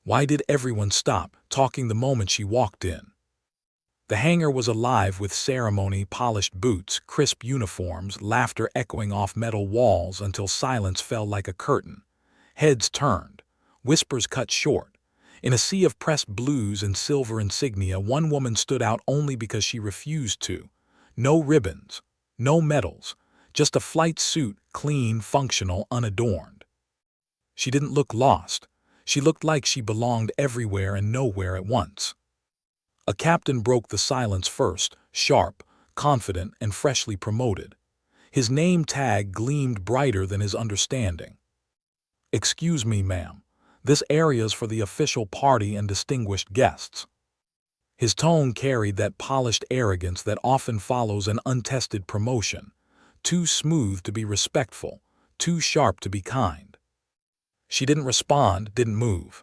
Why did everyone stop talking the moment she walked in? The hangar was alive with ceremony, polished boots, crisp uniforms, laughter echoing off metal walls until silence fell like a curtain. Heads turned, whispers cut short. In a sea of pressed blues and silver insignia, one woman stood out only because she refused to. No ribbons, no medals, just a flight suit, clean, functional, unadorned. She didn't look lost. She looked like she belonged everywhere and nowhere at once. A captain broke the silence first, sharp, confident, and freshly promoted. His name tag gleamed brighter than his understanding. "Excuse me, ma'am. This area's for the official party and distinguished guests." His tone carried that polished arrogance that often follows an untested promotion, too smooth to be respectful, too sharp to be kind. She didn't respond, didn't move.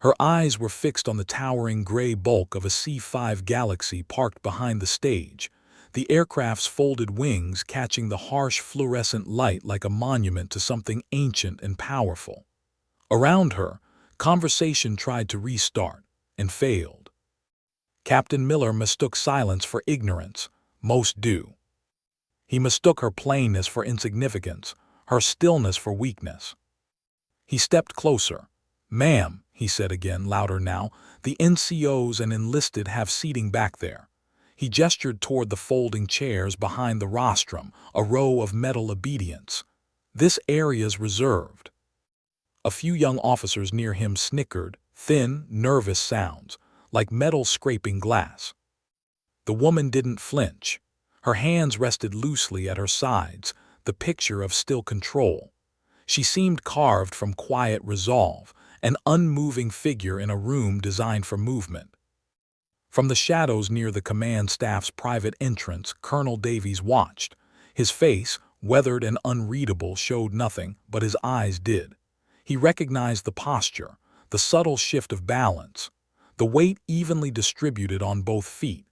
Her eyes were fixed on the towering gray bulk of a C-5 Galaxy parked behind the stage, the aircraft's folded wings catching the harsh fluorescent light like a monument to something ancient and powerful. Around her, conversation tried to restart, and failed. Captain Miller mistook silence for ignorance. Most do. He mistook her plainness for insignificance, her stillness for weakness. He stepped closer. "Ma'am," he said again, louder now, "the NCOs and enlisted have seating back there." He gestured toward the folding chairs behind the rostrum, a row of metal obedience. "This area's reserved." A few young officers near him snickered, thin, nervous sounds, like metal scraping glass. The woman didn't flinch. Her hands rested loosely at her sides, the picture of still control. She seemed carved from quiet resolve, an unmoving figure in a room designed for movement. From the shadows near the command staff's private entrance, Colonel Davies watched. His face, weathered and unreadable, showed nothing, but his eyes did. He recognized the posture, the subtle shift of balance, the weight evenly distributed on both feet,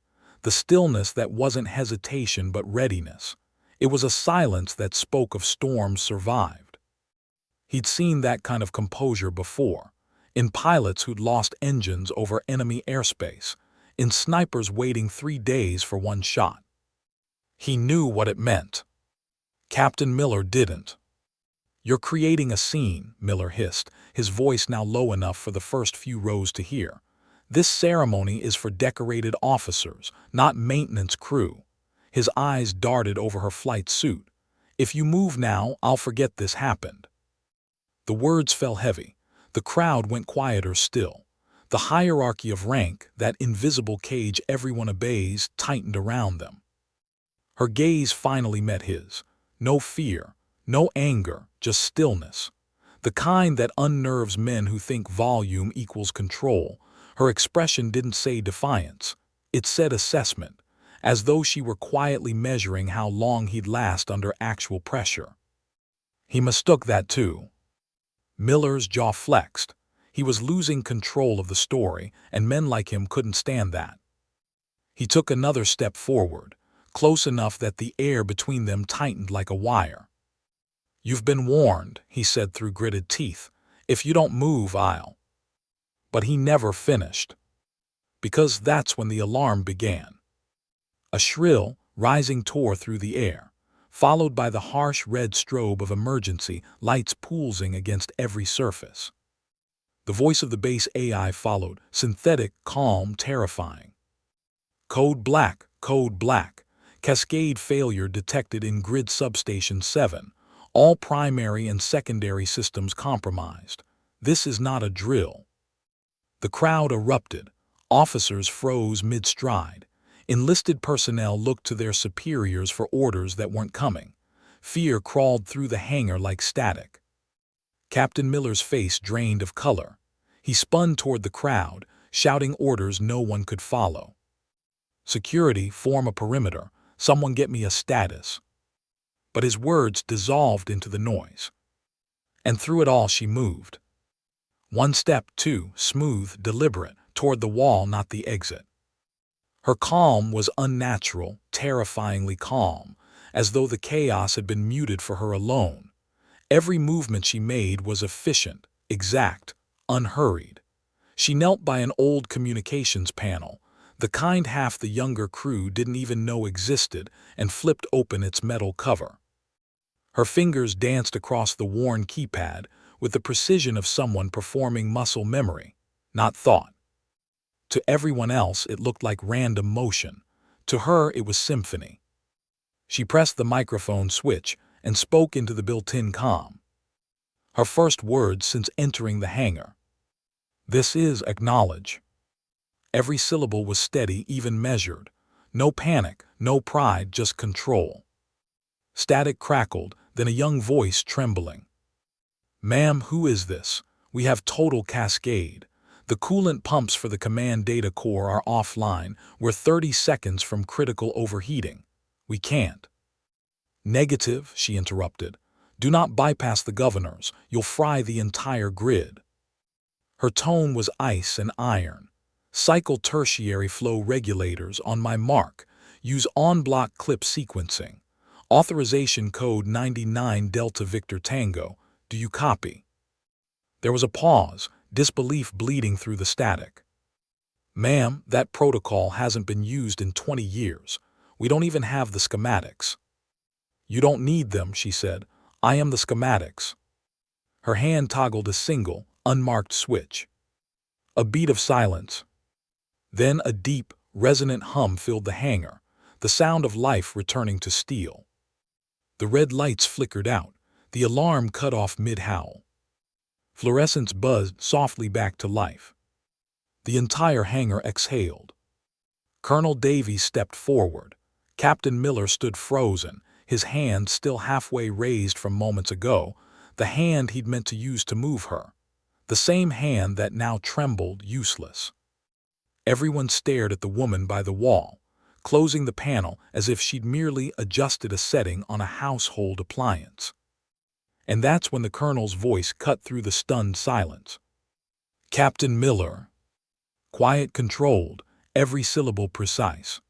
the stillness that wasn't hesitation but readiness. It was a silence that spoke of storms survived. He'd seen that kind of composure before, in pilots who'd lost engines over enemy airspace, in snipers waiting 3 days for one shot. He knew what it meant. Captain Miller didn't. "You're creating a scene," Miller hissed, his voice now low enough for the first few rows to hear. "This ceremony is for decorated officers, not maintenance crew." His eyes darted over her flight suit. "If you move now, I'll forget this happened." The words fell heavy. The crowd went quieter still. The hierarchy of rank, that invisible cage everyone obeys, tightened around them. Her gaze finally met his. No fear, no anger, just stillness. The kind that unnerves men who think volume equals control. Her expression didn't say defiance. It said assessment, as though she were quietly measuring how long he'd last under actual pressure. He mistook that too. Miller's jaw flexed. He was losing control of the story, and men like him couldn't stand that. He took another step forward, close enough that the air between them tightened like a wire. "You've been warned," he said through gritted teeth. "If you don't move, I'll—" But he never finished. Because that's when the alarm began. A shrill, rising tore through the air, followed by the harsh red strobe of emergency lights pulsing against every surface. The voice of the base AI followed, synthetic, calm, terrifying. "Code black, code black. Cascade failure detected in grid substation 7. All primary and secondary systems compromised. This is not a drill." The crowd erupted. Officers froze mid-stride. Enlisted personnel looked to their superiors for orders that weren't coming. Fear crawled through the hangar like static. Captain Miller's face drained of color. He spun toward the crowd, shouting orders no one could follow. "Security, form a perimeter. Someone get me a status." But his words dissolved into the noise. And through it all she moved. One step, two, smooth, deliberate, toward the wall, not the exit. Her calm was unnatural, terrifyingly calm, as though the chaos had been muted for her alone. Every movement she made was efficient, exact, unhurried. She knelt by an old communications panel, the kind half the younger crew didn't even know existed, and flipped open its metal cover. Her fingers danced across the worn keypad with the precision of someone performing muscle memory, not thought. To everyone else, it looked like random motion. To her, it was symphony. She pressed the microphone switch and spoke into the built-in comm. Her first words since entering the hangar. "This is acknowledge." Every syllable was steady, even measured. No panic, no pride, just control. Static crackled, then a young voice trembling. "Ma'am, who is this? We have total cascade. The coolant pumps for the command data core are offline. We're 30 seconds from critical overheating. We can't." "Negative," she interrupted. "Do not bypass the governors. You'll fry the entire grid." Her tone was ice and iron. "Cycle tertiary flow regulators on my mark. Use on-block clip sequencing. Authorization code 99 Delta Victor Tango. Do you copy?" There was a pause, disbelief bleeding through the static. "Ma'am, that protocol hasn't been used in 20 years. We don't even have the schematics." "You don't need them," she said. "I am the schematics." Her hand toggled a single, unmarked switch. A beat of silence. Then a deep, resonant hum filled the hangar, the sound of life returning to steel. The red lights flickered out, the alarm cut off mid-howl. Fluorescence buzzed softly back to life. The entire hangar exhaled. Colonel Davies stepped forward. Captain Miller stood frozen, his hand still halfway raised from moments ago, the hand he'd meant to use to move her. The same hand that now trembled, useless. Everyone stared at the woman by the wall, closing the panel as if she'd merely adjusted a setting on a household appliance. And that's when the colonel's voice cut through the stunned silence. "Captain Miller." Quiet, controlled, every syllable precise.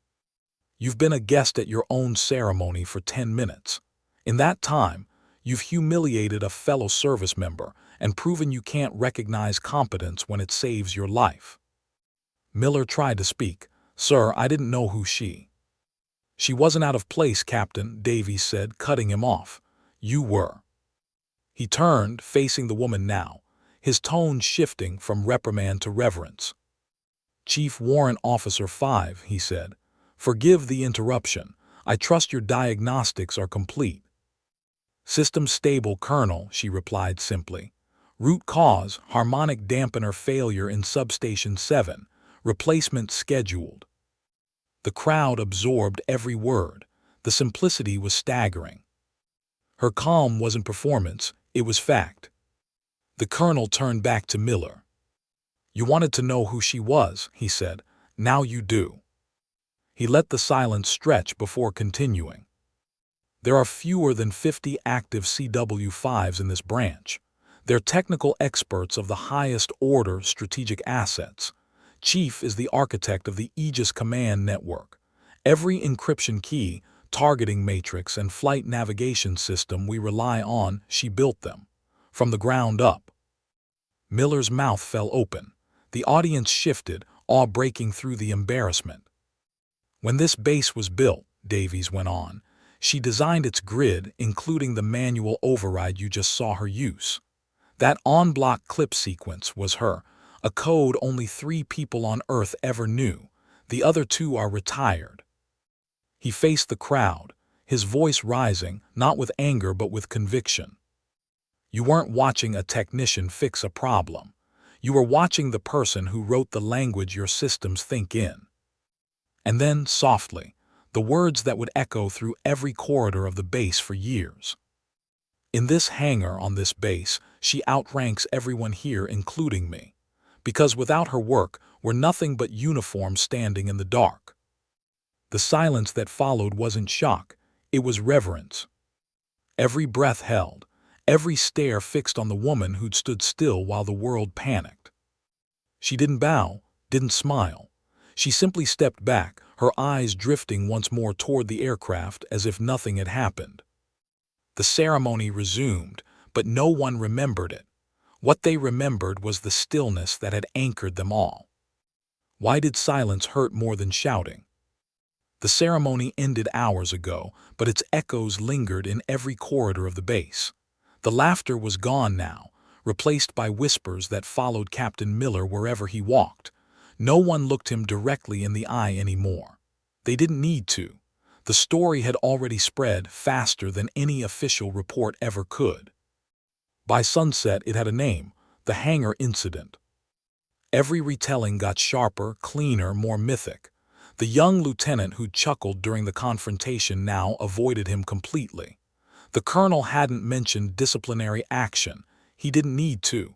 "You've been a guest at your own ceremony for 10 minutes. In that time, you've humiliated a fellow service member and proven you can't recognize competence when it saves your life." Miller tried to speak. "Sir, I didn't know who she." "She wasn't out of place, Captain," Davies said, cutting him off. "You were." He turned, facing the woman now, his tone shifting from reprimand to reverence. "Chief Warrant Officer 5, he said. "Forgive the interruption. I trust your diagnostics are complete." "System stable, Colonel," she replied simply. "Root cause, harmonic dampener failure in substation 7. Replacement scheduled." The crowd absorbed every word. The simplicity was staggering. Her calm wasn't performance, it was fact. The colonel turned back to Miller. "You wanted to know who she was," he said. "Now you do." He let the silence stretch before continuing. "There are fewer than 50 active CW5s in this branch. They're technical experts of the highest order strategic assets. Chief is the architect of the Aegis Command Network. Every encryption key, targeting matrix, and flight navigation system we rely on, she built them. From the ground up." Miller's mouth fell open. The audience shifted, awe breaking through the embarrassment. "When this base was built," Davies went on, "she designed its grid, including the manual override you just saw her use. That on-block clip sequence was a code only 3 people on Earth ever knew. The other 2 are retired." He faced the crowd, his voice rising, not with anger but with conviction. "You weren't watching a technician fix a problem. You were watching the person who wrote the language your systems think in." And then, softly, the words that would echo through every corridor of the base for years. "In this hangar on this base, she outranks everyone here, including me. Because without her work, we're nothing but uniforms standing in the dark." The silence that followed wasn't shock, it was reverence. Every breath held, every stare fixed on the woman who'd stood still while the world panicked. She didn't bow, didn't smile. She simply stepped back, her eyes drifting once more toward the aircraft as if nothing had happened. The ceremony resumed, but no one remembered it. What they remembered was the stillness that had anchored them all. Why did silence hurt more than shouting? The ceremony ended hours ago, but its echoes lingered in every corridor of the base. The laughter was gone now, replaced by whispers that followed Captain Miller wherever he walked. No one looked him directly in the eye anymore. They didn't need to. The story had already spread faster than any official report ever could. By sunset, it had a name: the hangar incident. Every retelling got sharper, cleaner, more mythic. The young lieutenant who chuckled during the confrontation now avoided him completely. The colonel hadn't mentioned disciplinary action. He didn't need to.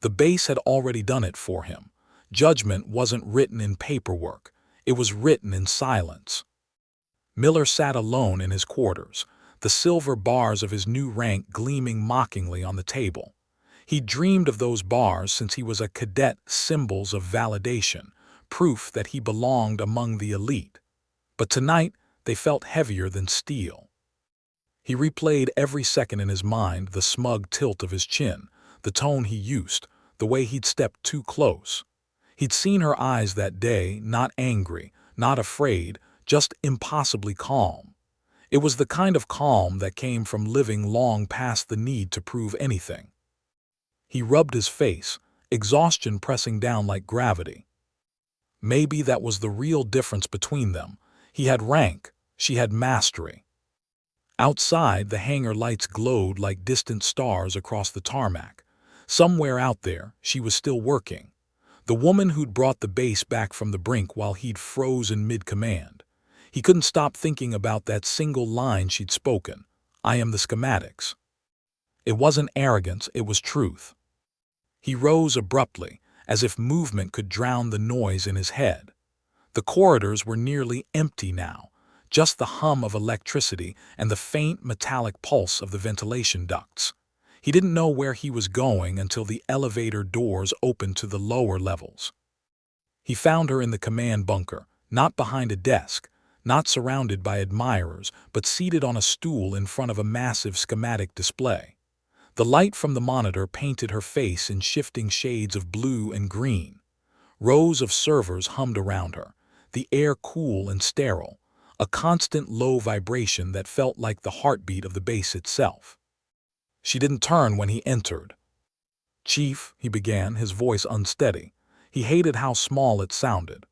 The base had already done it for him. Judgment wasn't written in paperwork. It was written in silence. Miller sat alone in his quarters, the silver bars of his new rank gleaming mockingly on the table. He dreamed of those bars since he was a cadet, symbols of validation, proof that he belonged among the elite. But tonight, they felt heavier than steel. He replayed every second in his mind, the smug tilt of his chin, the tone he used, the way he'd stepped too close. He'd seen her eyes that day, not angry, not afraid, just impossibly calm. It was the kind of calm that came from living long past the need to prove anything. He rubbed his face, exhaustion pressing down like gravity. Maybe that was the real difference between them. He had rank, she had mastery. Outside, the hangar lights glowed like distant stars across the tarmac. Somewhere out there, she was still working. The woman who'd brought the base back from the brink while he'd frozen mid-command. He couldn't stop thinking about that single line she'd spoken: "I am the schematics." It wasn't arrogance, it was truth. He rose abruptly, as if movement could drown the noise in his head. The corridors were nearly empty now, just the hum of electricity and the faint metallic pulse of the ventilation ducts. He didn't know where he was going until the elevator doors opened to the lower levels. He found her in the command bunker, not behind a desk, not surrounded by admirers, but seated on a stool in front of a massive schematic display. The light from the monitor painted her face in shifting shades of blue and green. Rows of servers hummed around her, the air cool and sterile, a constant low vibration that felt like the heartbeat of the base itself. She didn't turn when he entered. "Chief," he began, his voice unsteady. He hated how small it sounded.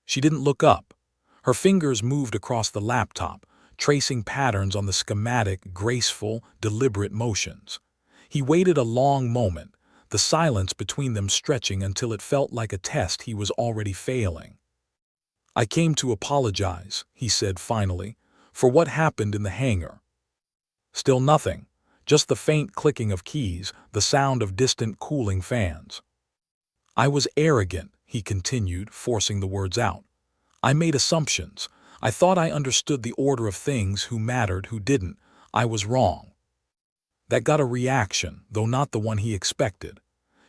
She didn't look up. Her fingers moved across the laptop, tracing patterns on the schematic, graceful, deliberate motions. He waited a long moment, the silence between them stretching until it felt like a test he was already failing. "I came to apologize," he said finally, "for what happened in the hangar." Still nothing, just the faint clicking of keys, the sound of distant cooling fans. "I was arrogant," he continued, forcing the words out. "I made assumptions. I thought I understood the order of things, who mattered, who didn't. I was wrong." That got a reaction, though not the one he expected.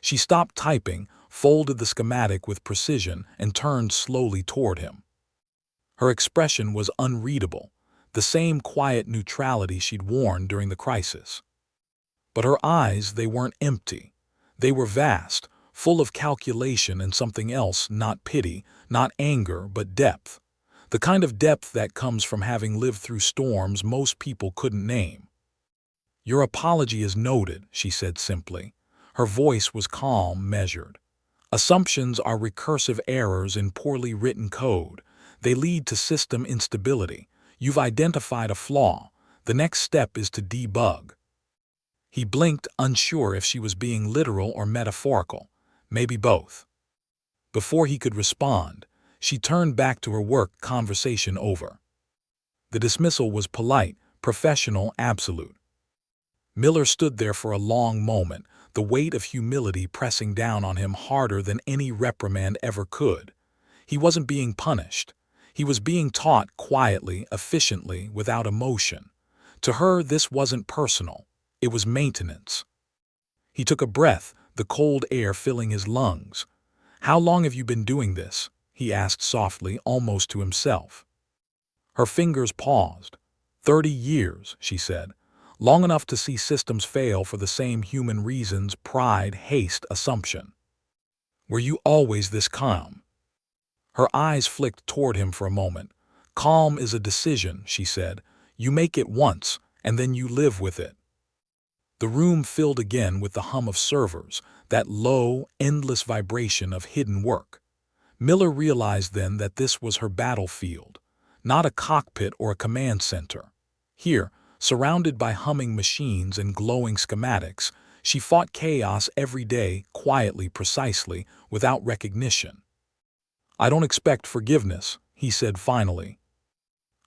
She stopped typing, folded the schematic with precision, and turned slowly toward him. Her expression was unreadable, the same quiet neutrality she'd worn during the crisis. But her eyes, they weren't empty. They were vast, full of calculation and something else, not pity, not anger, but depth. The kind of depth that comes from having lived through storms most people couldn't name. "Your apology is noted," she said simply. Her voice was calm, measured. "Assumptions are recursive errors in poorly written code. They lead to system instability. You've identified a flaw. The next step is to debug." He blinked, unsure if she was being literal or metaphorical. Maybe both. Before he could respond, she turned back to her work, conversation over. The dismissal was polite, professional, absolute. Miller stood there for a long moment, the weight of humility pressing down on him harder than any reprimand ever could. He wasn't being punished. He was being taught quietly, efficiently, without emotion. To her, this wasn't personal. It was maintenance. He took a breath, the cold air filling his lungs. "How long have you been doing this?" he asked softly, almost to himself. Her fingers paused. 30 years, she said. long enough to see systems fail for the same human reasons: pride, haste, assumption. Were you always this calm? Her eyes flicked toward him for a moment. Calm is a decision, she said. You make it once, and then you live with it. The room filled again with the hum of servers, that low, endless vibration of hidden work. Miller realized then that this was her battlefield, not a cockpit or a command center. Here, surrounded by humming machines and glowing schematics, she fought chaos every day, quietly, precisely, without recognition. I don't expect forgiveness, he said finally.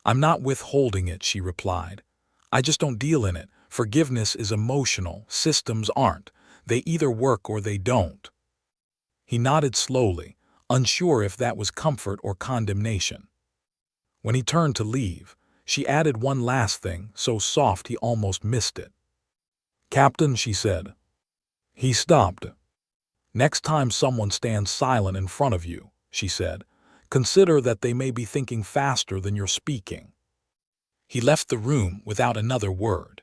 I'm not withholding it, she replied. I just don't deal in it. Forgiveness is emotional, systems aren't. They either work or they don't. He nodded slowly, unsure if that was comfort or condemnation. When he turned to leave, she added one last thing, so soft he almost missed it. Captain, she said. He stopped. Next time someone stands silent in front of you, she said, consider that they may be thinking faster than you're speaking. He left the room without another word.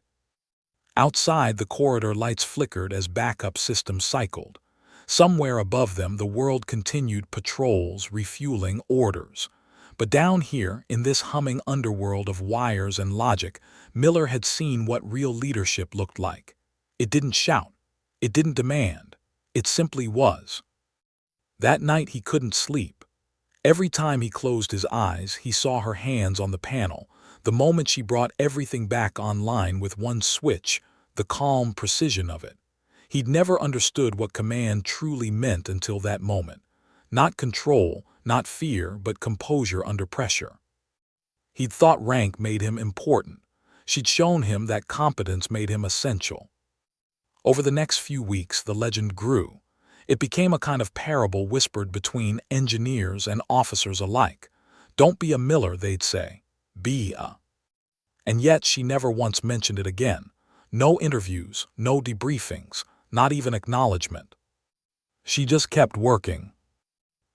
Outside, the corridor lights flickered as backup systems cycled. Somewhere above them, the world continued patrols, refueling, orders. But down here, in this humming underworld of wires and logic, Miller had seen what real leadership looked like. It didn't shout. It didn't demand. It simply was. That night he couldn't sleep. Every time he closed his eyes, he saw her hands on the panel. The moment she brought everything back online with one switch, the calm precision of it. He'd never understood what command truly meant until that moment. Not control, not fear, but composure under pressure. He'd thought rank made him important. She'd shown him that competence made him essential. Over the next few weeks, the legend grew. It became a kind of parable whispered between engineers and officers alike. Don't be a Miller, they'd say. Be a. And yet she never once mentioned it again. No interviews, no debriefings, not even acknowledgement. She just kept working.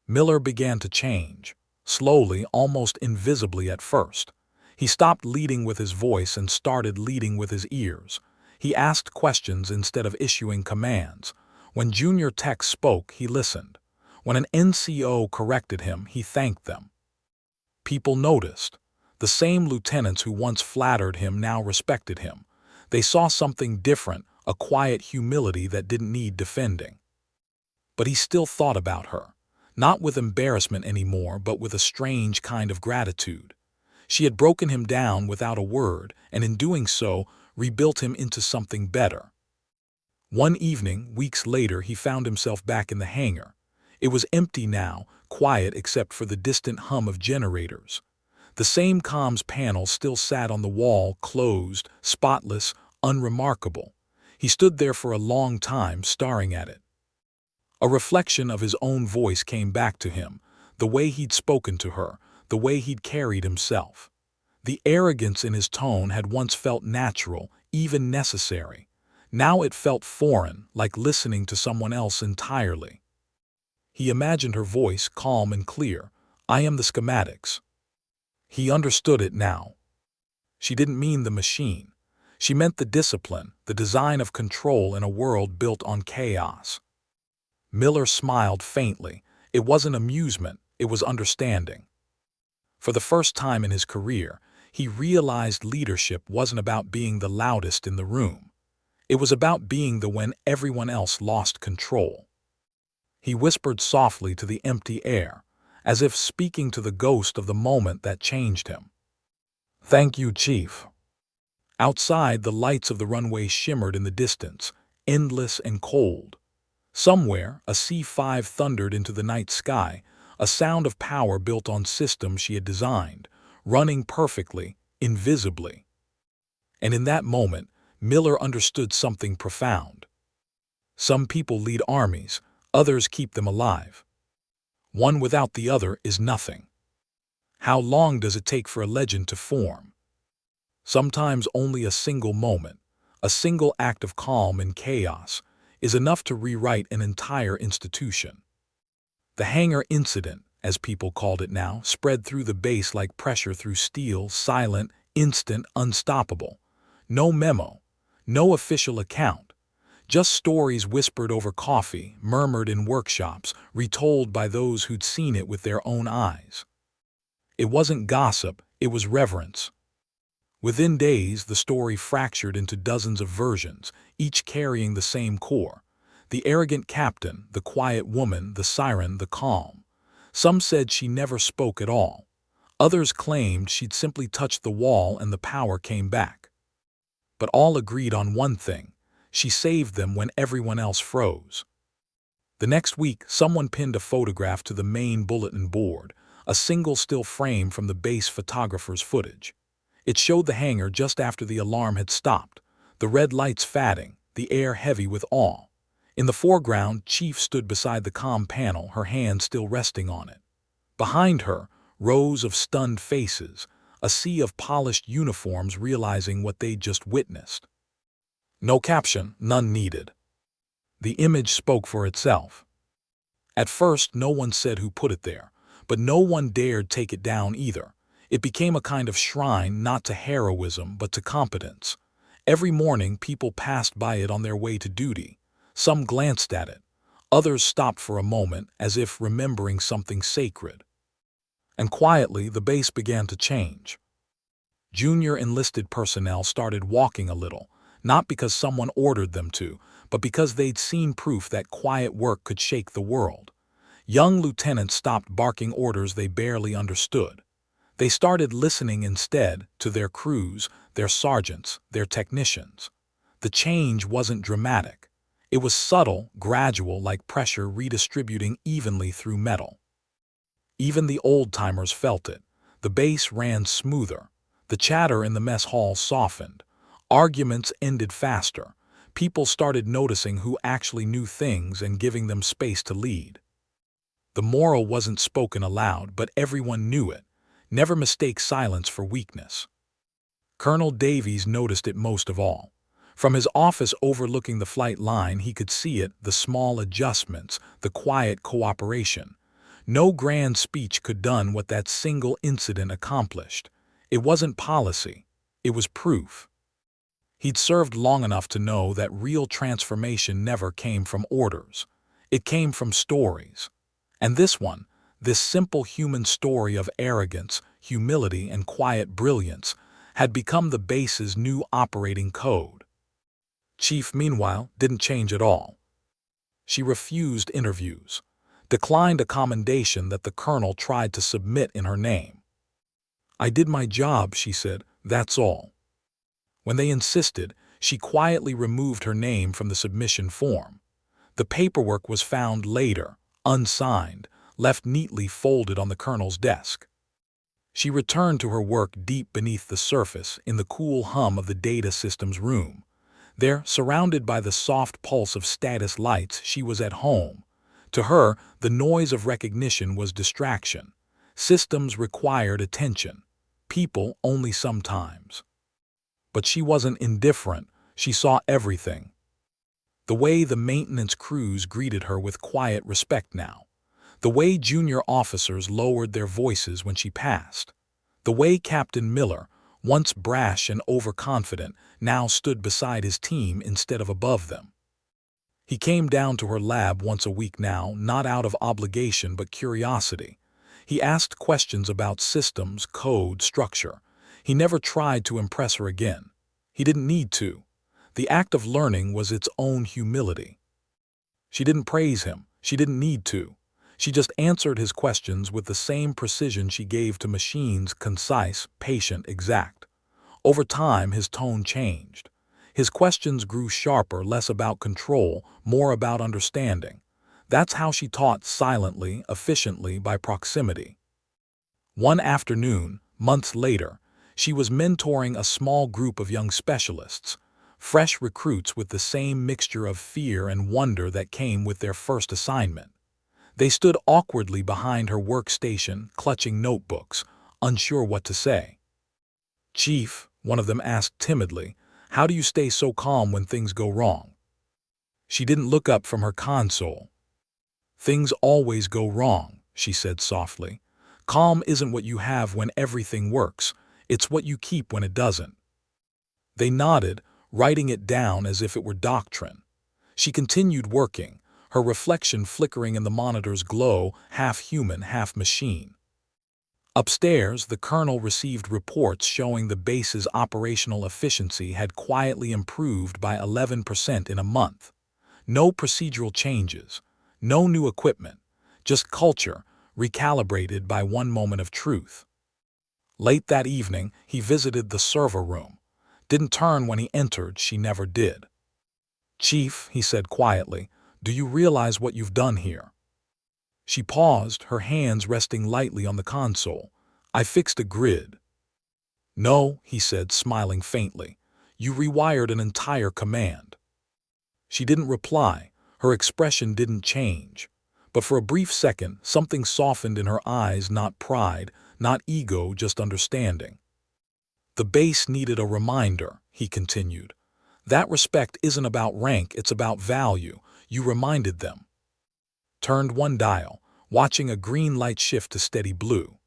Miller began to change, slowly, almost invisibly at first. He stopped leading with his voice and started leading with his ears. He asked questions instead of issuing commands. When junior techs spoke, he listened. When an NCO corrected him, he thanked them. People noticed. The same lieutenants who once flattered him now respected him. They saw something different, a quiet humility that didn't need defending. But he still thought about her, not with embarrassment anymore, but with a strange kind of gratitude. She had broken him down without a word, and in doing so, rebuilt him into something better. One evening, weeks later, he found himself back in the hangar. It was empty now, quiet except for the distant hum of generators. The same comms panel still sat on the wall, closed, spotless, unremarkable. He stood there for a long time, staring at it. A reflection of his own voice came back to him, the way he'd spoken to her, the way he'd carried himself. The arrogance in his tone had once felt natural, even necessary. Now it felt foreign, like listening to someone else entirely. He imagined her voice, calm and clear. I am the schematics. He understood it now. She didn't mean the machine. She meant the discipline, the design of control in a world built on chaos. Miller smiled faintly. It wasn't amusement, it was understanding. For the first time in his career, he realized leadership wasn't about being the loudest in the room. It was about being the when everyone else lost control. He whispered softly to the empty air, as if speaking to the ghost of the moment that changed him. Thank you, Chief. Outside, the lights of the runway shimmered in the distance, endless and cold. Somewhere, a C-5 thundered into the night sky, a sound of power built on systems she had designed, running perfectly, invisibly. And in that moment, Miller understood something profound. Some people lead armies, others keep them alive. One without the other is nothing. How long does it take for a legend to form? Sometimes only a single moment, a single act of calm in chaos, is enough to rewrite an entire institution. The hangar incident, as people called it now, spread through the base like pressure through steel, silent, instant, unstoppable. No memo, No official account. Just stories whispered over coffee, murmured in workshops, retold by those who'd seen it with their own eyes. It wasn't gossip, it was reverence. Within days, the story fractured into dozens of versions, each carrying the same core. The arrogant captain, the quiet woman, the siren, the calm. Some said she never spoke at all. Others claimed she'd simply touched the wall and the power came back. But all agreed on one thing: she saved them when everyone else froze. The next week, someone pinned a photograph to the main bulletin board, a single still frame from the base photographer's footage. It showed the hangar just after the alarm had stopped, the red lights fading, the air heavy with awe. In the foreground, Chief stood beside the comm panel, her hand still resting on it. Behind her, rows of stunned faces, a sea of polished uniforms realizing what they'd just witnessed. No caption, none needed. The image spoke for itself. At first, no one said who put it there, but no one dared take it down either. It became a kind of shrine not to heroism but to competence. Every morning, people passed by it on their way to duty. Some glanced at it. Others stopped for a moment, as if remembering something sacred. And quietly, the base began to change. Junior enlisted personnel started walking a little, not because someone ordered them to, but because they'd seen proof that quiet work could shake the world. Young lieutenants stopped barking orders they barely understood. They started listening instead to their crews, their sergeants, their technicians. The change wasn't dramatic. It was subtle, gradual, like pressure redistributing evenly through metal. Even the old-timers felt it. The base ran smoother. The chatter in the mess hall softened. Arguments ended faster. People started noticing who actually knew things and giving them space to lead. The moral wasn't spoken aloud, but everyone knew it. Never mistake silence for weakness. Colonel Davies noticed it most of all. From his office overlooking the flight line, he could see it, the small adjustments, the quiet cooperation. No grand speech could done what that single incident accomplished. It wasn't policy. It was proof. He'd served long enough to know that real transformation never came from orders. It came from stories. And this one, this simple human story of arrogance, humility, and quiet brilliance, had become the base's new operating code. Chief, meanwhile, didn't change at all. She refused interviews, declined a commendation that the colonel tried to submit in her name. "I did my job," she said, "that's all." When they insisted, she quietly removed her name from the submission form. The paperwork was found later, unsigned, left neatly folded on the colonel's desk. She returned to her work deep beneath the surface in the cool hum of the data systems room. There, surrounded by the soft pulse of status lights, she was at home. To her, the noise of recognition was distraction. Systems required attention. People only sometimes. But she wasn't indifferent. She saw everything. The way the maintenance crews greeted her with quiet respect now. The way junior officers lowered their voices when she passed. The way Captain Miller, once brash and overconfident, now stood beside his team instead of above them. He came down to her lab once a week now, not out of obligation but curiosity. He asked questions about systems, code, structure. He never tried to impress her again. He didn't need to. The act of learning was its own humility. She didn't praise him. She didn't need to. She just answered his questions with the same precision she gave to machines, concise, patient, exact. Over time, his tone changed. His questions grew sharper, less about control, more about understanding. That's how she taught silently, efficiently, by proximity. One afternoon, months later, she was mentoring a small group of young specialists, fresh recruits with the same mixture of fear and wonder that came with their first assignment. They stood awkwardly behind her workstation, clutching notebooks, unsure what to say. "Chief," one of them asked timidly, "how do you stay so calm when things go wrong?" She didn't look up from her console. "Things always go wrong," she said softly. "Calm isn't what you have when everything works. It's what you keep when it doesn't." They nodded, writing it down as if it were doctrine. She continued working, her reflection flickering in the monitor's glow, half human, half machine. Upstairs, the colonel received reports showing the base's operational efficiency had quietly improved by 11% in a month. No procedural changes, no new equipment, just culture, recalibrated by one moment of truth. Late that evening, he visited the server room. Didn't turn when he entered, she never did. "Chief," he said quietly, "do you realize what you've done here?" She paused, her hands resting lightly on the console. "I fixed a grid." "No," he said, smiling faintly. "You rewired an entire command." She didn't reply. Her expression didn't change. But for a brief second, something softened in her eyes, not pride, not ego, just understanding. "The base needed a reminder," he continued. "That respect isn't about rank, it's about value. You reminded them." Turned one dial, watching a green light shift to steady blue.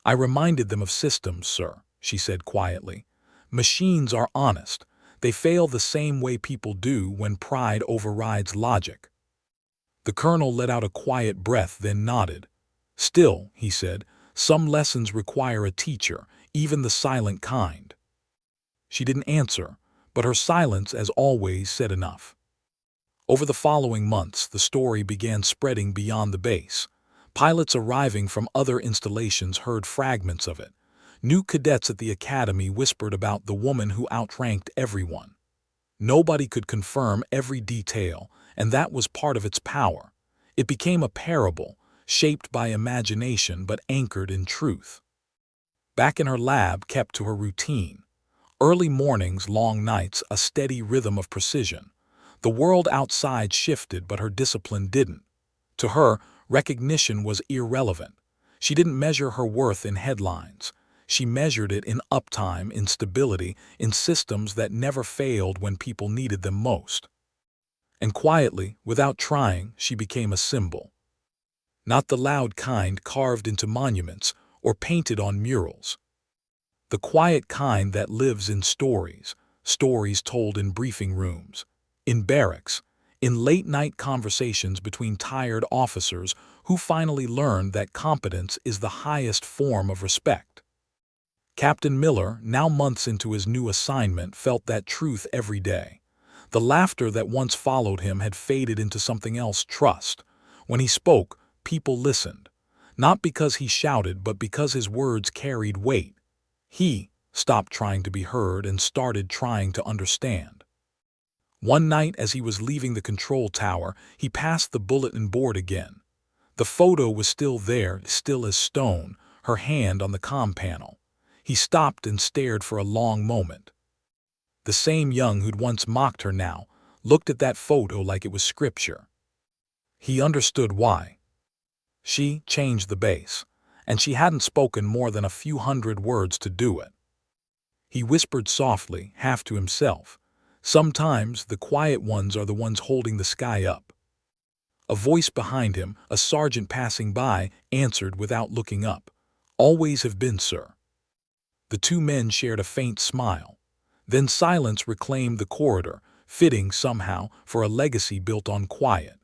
"I reminded them of systems, sir," she said quietly. "Machines are honest. They fail the same way people do when pride overrides logic." The colonel let out a quiet breath, then nodded. "Still," he said, "some lessons require a teacher, even the silent kind." She didn't answer, but her silence, as always, said enough. Over the following months, the story began spreading beyond the base. Pilots arriving from other installations heard fragments of it. New cadets at the academy whispered about the woman who outranked everyone. Nobody could confirm every detail, and that was part of its power. It became a parable, shaped by imagination but anchored in truth. Back in her lab, kept to her routine. Early mornings, long nights, a steady rhythm of precision. The world outside shifted, but her discipline didn't. To her, recognition was irrelevant. She didn't measure her worth in headlines. She measured it in uptime, in stability, in systems that never failed when people needed them most. And quietly, without trying, she became a symbol. Not the loud kind carved into monuments or painted on murals. The quiet kind that lives in stories, stories told in briefing rooms, in barracks, in late-night conversations between tired officers who finally learned that competence is the highest form of respect. Captain Miller, now months into his new assignment, felt that truth every day. The laughter that once followed him had faded into something else: trust. When he spoke, people listened. Not because he shouted, but because his words carried weight. He stopped trying to be heard and started trying to understand. One night, as he was leaving the control tower, he passed the bulletin board again. The photo was still there, still as stone, her hand on the comm panel. He stopped and stared for a long moment. The same Young who'd once mocked her now looked at that photo like it was scripture. He understood why. She changed the base, and she hadn't spoken more than a few hundred words to do it. He whispered softly, half to himself, "Sometimes the quiet ones are the ones holding the sky up." A voice behind him, a sergeant passing by, answered without looking up, "Always have been, sir." The two men shared a faint smile. Then silence reclaimed the corridor, fitting somehow for a legacy built on quiet.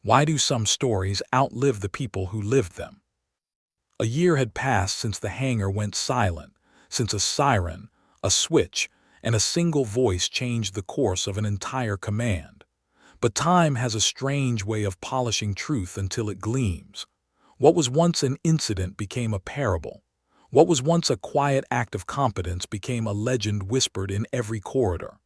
Why do some stories outlive the people who lived them? A year had passed since the hangar went silent, since a siren, a switch, and a single voice changed the course of an entire command. But time has a strange way of polishing truth until it gleams. What was once an incident became a parable. What was once a quiet act of competence became a legend whispered in every corridor.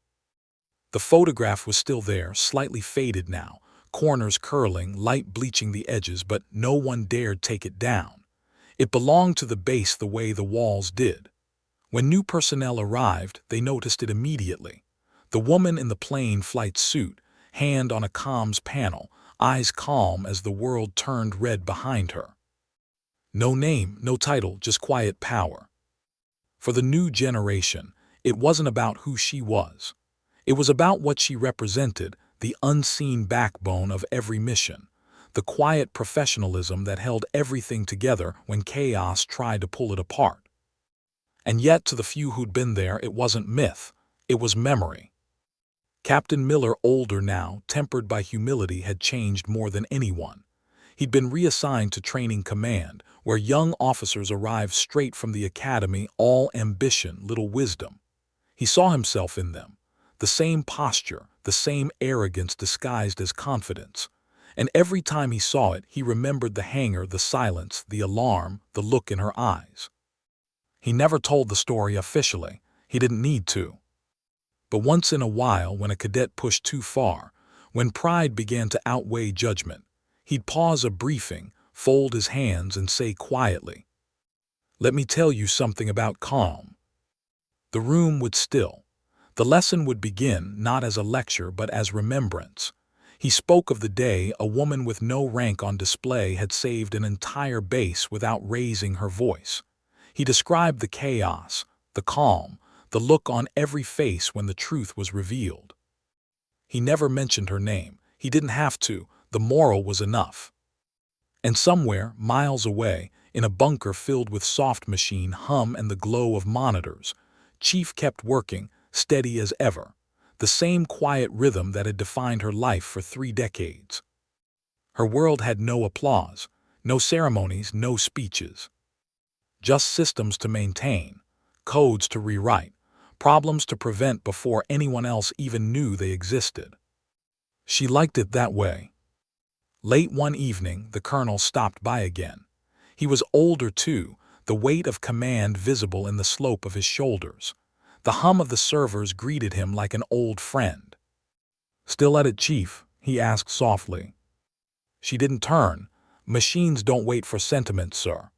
The photograph was still there, slightly faded now, corners curling, light bleaching the edges, but no one dared take it down. It belonged to the base the way the walls did. When new personnel arrived, they noticed it immediately. The woman in the plain flight suit, hand on a comms panel, eyes calm as the world turned red behind her. No name, no title, just quiet power. For the new generation, it wasn't about who she was. It was about what she represented, the unseen backbone of every mission, the quiet professionalism that held everything together when chaos tried to pull it apart. And yet, to the few who'd been there, it wasn't myth. It was memory. Captain Miller, older now, tempered by humility, had changed more than anyone. He'd been reassigned to training command, where young officers arrived straight from the academy, all ambition, little wisdom. He saw himself in them. The same posture, the same arrogance disguised as confidence. And every time he saw it, he remembered the hangar, the silence, the alarm, the look in her eyes. He never told the story officially. He didn't need to. But once in a while, when a cadet pushed too far, when pride began to outweigh judgment, he'd pause a briefing, fold his hands, and say quietly, "Let me tell you something about calm." The room would still. The lesson would begin, not as a lecture but as remembrance. He spoke of the day a woman with no rank on display had saved an entire base without raising her voice. He described the chaos, the calm, the look on every face when the truth was revealed. He never mentioned her name. He didn't have to. The moral was enough. And somewhere, miles away, in a bunker filled with soft machine hum and the glow of monitors, Chief kept working, steady as ever, the same quiet rhythm that had defined her life for 3 decades. Her world had no applause, no ceremonies, no speeches. Just systems to maintain, codes to rewrite, problems to prevent before anyone else even knew they existed. She liked it that way. Late one evening, the colonel stopped by again. He was older too, the weight of command visible in the slope of his shoulders. The hum of the servers greeted him like an old friend. "Still at it, Chief?" he asked softly. She didn't turn. "Machines don't wait for sentiment, sir."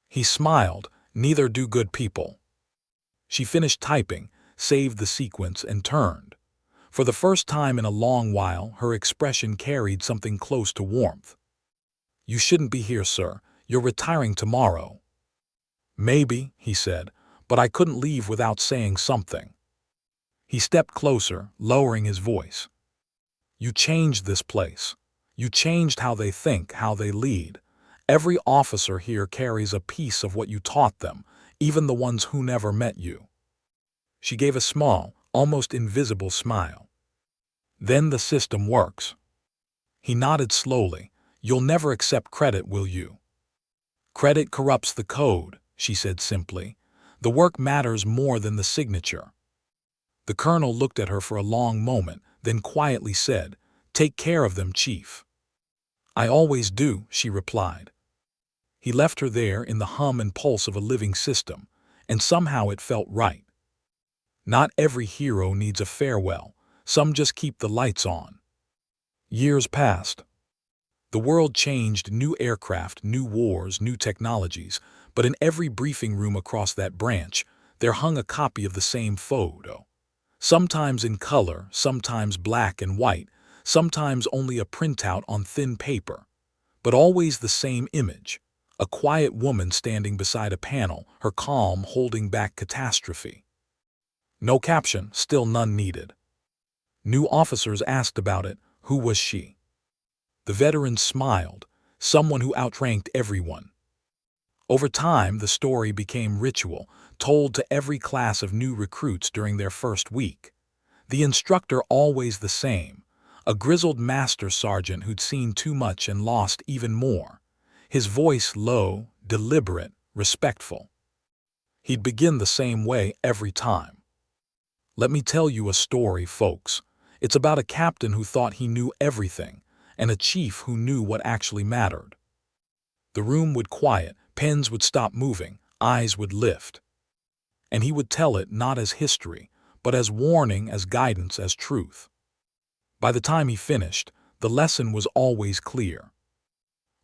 He smiled. "Neither do good people." She finished typing, saved the sequence, and turned. For the first time in a long while, her expression carried something close to warmth. "You shouldn't be here, sir. You're retiring tomorrow." "Maybe," he said, "but I couldn't leave without saying something." He stepped closer, lowering his voice. "You changed this place. You changed how they think, how they lead. Every officer here carries a piece of what you taught them, even the ones who never met you." She gave a small, almost invisible smile. "Then the system works." He nodded slowly. "You'll never accept credit, will you?" "Credit corrupts the code," she said simply. "The work matters more than the signature." The colonel looked at her for a long moment, then quietly said, "Take care of them, Chief." "I always do," she replied. He left her there in the hum and pulse of a living system, and somehow it felt right. Not every hero needs a farewell. Some just keep the lights on. Years passed. The world changed, new aircraft, new wars, new technologies, but in every briefing room across that branch, there hung a copy of the same photo. Sometimes in color, sometimes black and white, sometimes only a printout on thin paper, but always the same image. A quiet woman standing beside a panel, her calm holding back catastrophe. No caption, still none needed. New officers asked about it. Who was she? The veterans smiled. Someone who outranked everyone. Over time, the story became ritual, told to every class of new recruits during their first week. The instructor always the same, a grizzled master sergeant who'd seen too much and lost even more. His voice low, deliberate, respectful. He'd begin the same way every time. "Let me tell you a story, folks. It's about a captain who thought he knew everything, and a chief who knew what actually mattered." The room would quiet, pens would stop moving, eyes would lift. And he would tell it not as history, but as warning, as guidance, as truth. By the time he finished, the lesson was always clear.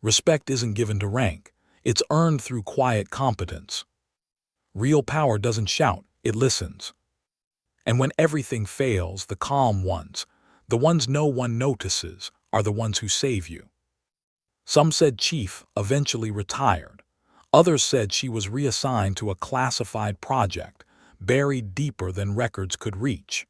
Respect isn't given to rank. It's earned through quiet competence. Real power doesn't shout, it listens. And when everything fails, the calm ones, the ones no one notices, are the ones who save you. Some said Chief eventually retired. Others said she was reassigned to a classified project, buried deeper than records could reach.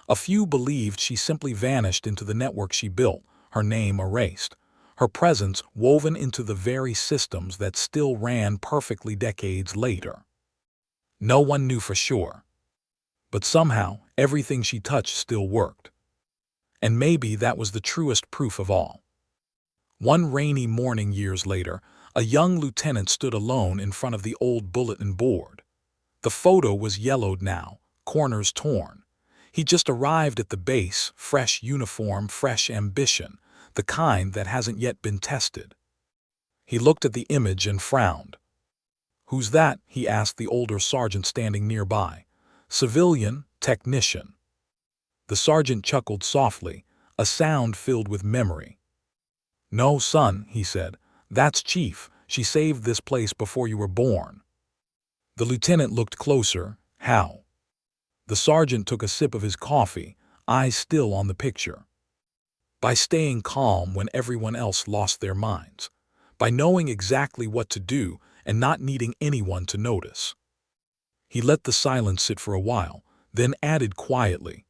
A few believed she simply vanished into the network she built, her name erased, her presence woven into the very systems that still ran perfectly decades later. No one knew for sure. But somehow, everything she touched still worked. And maybe that was the truest proof of all. One rainy morning years later, a young lieutenant stood alone in front of the old bulletin board. The photo was yellowed now, corners torn. He just arrived at the base, fresh uniform, fresh ambition, the kind that hasn't yet been tested. He looked at the image and frowned. "Who's that?" he asked the older sergeant standing nearby. "Civilian, technician." The sergeant chuckled softly, a sound filled with memory. "No, son," he said, "that's Chief. She saved this place before you were born." The lieutenant looked closer. "How?" The sergeant took a sip of his coffee, eyes still on the picture. "By staying calm when everyone else lost their minds. By knowing exactly what to do and not needing anyone to notice." He let the silence sit for a while, then added quietly,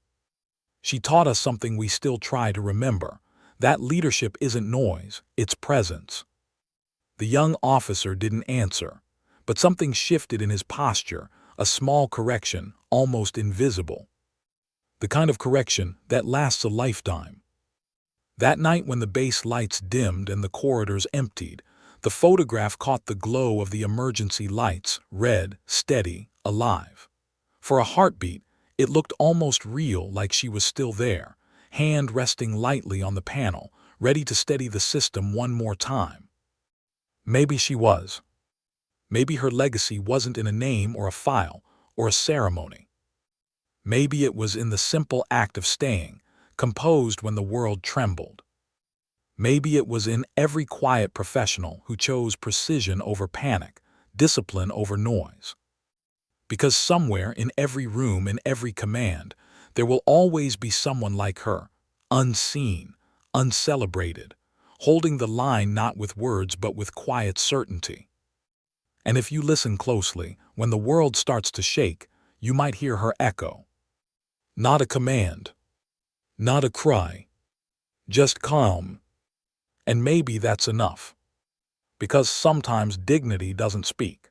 "She taught us something we still try to remember. That leadership isn't noise, it's presence." The young officer didn't answer, but something shifted in his posture, a small correction, almost invisible. The kind of correction that lasts a lifetime. That night when the base lights dimmed and the corridors emptied, the photograph caught the glow of the emergency lights, red, steady, alive. For a heartbeat, it looked almost real, like she was still there, hand resting lightly on the panel, ready to steady the system one more time. Maybe she was. Maybe her legacy wasn't in a name or a file or a ceremony. Maybe it was in the simple act of staying, composed when the world trembled. Maybe it was in every quiet professional who chose precision over panic, discipline over noise. Because somewhere in every room, in every command, there will always be someone like her, unseen, uncelebrated, holding the line not with words but with quiet certainty. And if you listen closely, when the world starts to shake, you might hear her echo. Not a command, not a cry, just calm. And maybe that's enough. Because sometimes dignity doesn't speak.